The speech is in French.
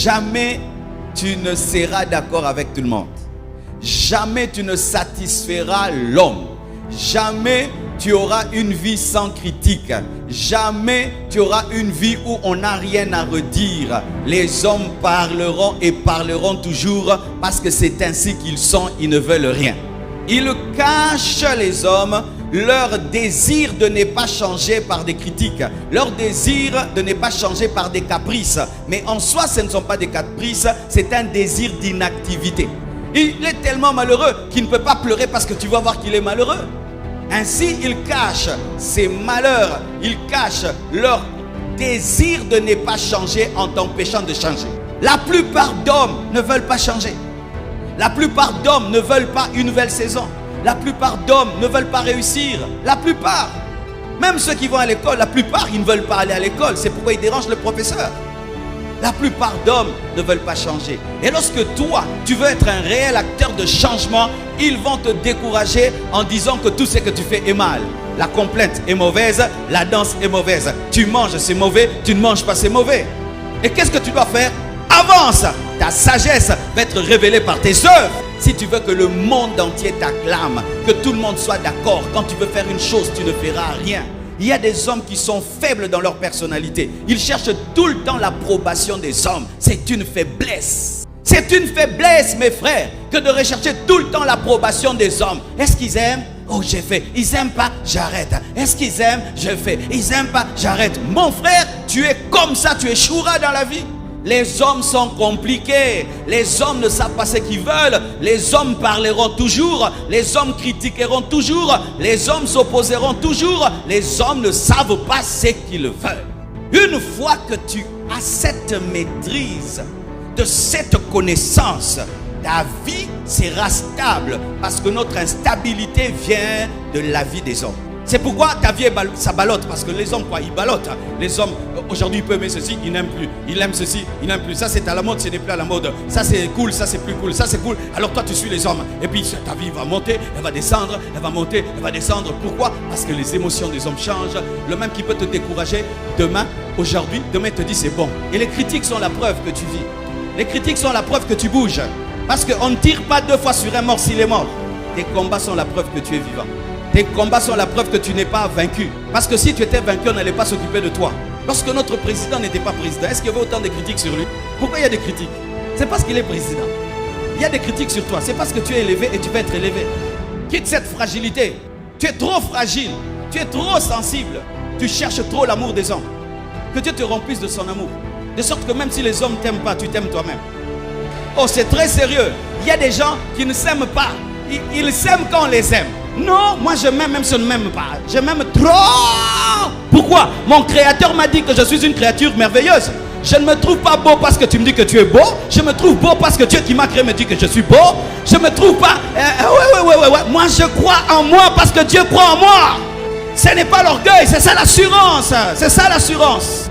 jamais tu ne seras d'accord avec tout le monde. Jamais tu ne satisferas l'homme. Jamais tu auras une vie sans critique. Jamais tu auras une vie où on n'a rien à redire. Les hommes parleront et parleront toujours parce que c'est ainsi qu'ils sont, ils ne veulent rien. Ils cachent, les hommes, leur désir de ne pas changer par des critiques, leur désir de ne pas changer par des caprices. Mais en soi, ce ne sont pas des caprices, c'est un désir d'inactivité. Il est tellement malheureux qu'il ne peut pas pleurer parce que tu vas voir qu'il est malheureux. Ainsi, ils cachent ses malheurs, ils cachent leur désir de ne pas changer en t'empêchant de changer. La plupart d'hommes ne veulent pas changer. La plupart d'hommes ne veulent pas une nouvelle saison. La plupart d'hommes ne veulent pas réussir. La plupart. Même ceux qui vont à l'école, la plupart, ils ne veulent pas aller à l'école. C'est pourquoi ils dérangent le professeur. La plupart d'hommes ne veulent pas changer. Et lorsque toi, tu veux être un réel acteur de changement, ils vont te décourager en disant que tout ce que tu fais est mal. La complainte est mauvaise, la danse est mauvaise. Tu manges, c'est mauvais, tu ne manges pas, c'est mauvais. Et qu'est-ce que tu dois faire? Avance! Ta sagesse va être révélée par tes œuvres. Si tu veux que le monde entier t'acclame, que tout le monde soit d'accord, quand tu veux faire une chose, tu ne feras rien. Il y a des hommes qui sont faibles dans leur personnalité. Ils cherchent tout le temps l'approbation des hommes. C'est une faiblesse. C'est une faiblesse, mes frères, que de rechercher tout le temps l'approbation des hommes. Est-ce qu'ils aiment? Oh, j'ai fait. Ils n'aiment pas? J'arrête. Est-ce qu'ils aiment? Je fais. Ils n'aiment pas? J'arrête. Mon frère, tu es comme ça, tu échoueras dans la vie. Les hommes sont compliqués. Les hommes ne savent pas ce qu'ils veulent. Les hommes parleront toujours. Les hommes critiqueront toujours. Les hommes s'opposeront toujours. Les hommes ne savent pas ce qu'ils veulent. Une fois que tu as cette maîtrise, de cette connaissance, ta vie sera stable. Parce que notre instabilité vient de la vie des hommes. C'est pourquoi ta vie, ça ballotte. Parce que les hommes, quoi, ils ballottent. Les hommes, aujourd'hui, ils peuvent aimer ceci, ils n'aiment plus. Ils aiment ceci, ils n'aiment plus. Ça, c'est à la mode, ce n'est plus à la mode. Ça, c'est cool, ça, c'est plus cool. Ça, c'est cool. Alors toi, tu suis les hommes. Et puis, ta vie va monter, elle va descendre, elle va monter, elle va descendre. Pourquoi? Parce que les émotions des hommes changent. Le même qui peut te décourager, demain, aujourd'hui, demain, te dit c'est bon. Et les critiques sont la preuve que tu vis. Les critiques sont la preuve que tu bouges. Parce qu'on ne tire pas 2 fois sur un mort s'il est mort. Tes combats sont la preuve que tu es vivant. Tes combats sont la preuve que tu n'es pas vaincu. Parce que si tu étais vaincu, on n'allait pas s'occuper de toi. Lorsque notre président n'était pas président, est-ce qu'il y avait autant de critiques sur lui? Pourquoi il y a des critiques? C'est parce qu'il est président. Il y a des critiques sur toi. C'est parce que tu es élevé et tu vas être élevé. Quitte cette fragilité. Tu es trop fragile. Tu es trop sensible. Tu cherches trop l'amour des hommes. Que Dieu te remplisse de son amour. De sorte que même si les hommes ne t'aiment pas, tu t'aimes toi-même. Oh, c'est très sérieux. Il y a des gens qui ne s'aiment pas. Ils s'aiment quand on les aime. Non, moi je m'aime même si on ne m'aime pas. Je m'aime trop. Pourquoi? Mon créateur m'a dit que je suis une créature merveilleuse. Je ne me trouve pas beau parce que tu me dis que tu es beau. Je me trouve beau parce que Dieu qui m'a créé me dit que je suis beau. Je me trouve pas... ouais. Moi je crois en moi parce que Dieu croit en moi. Ce n'est pas l'orgueil, c'est ça l'assurance. C'est ça l'assurance.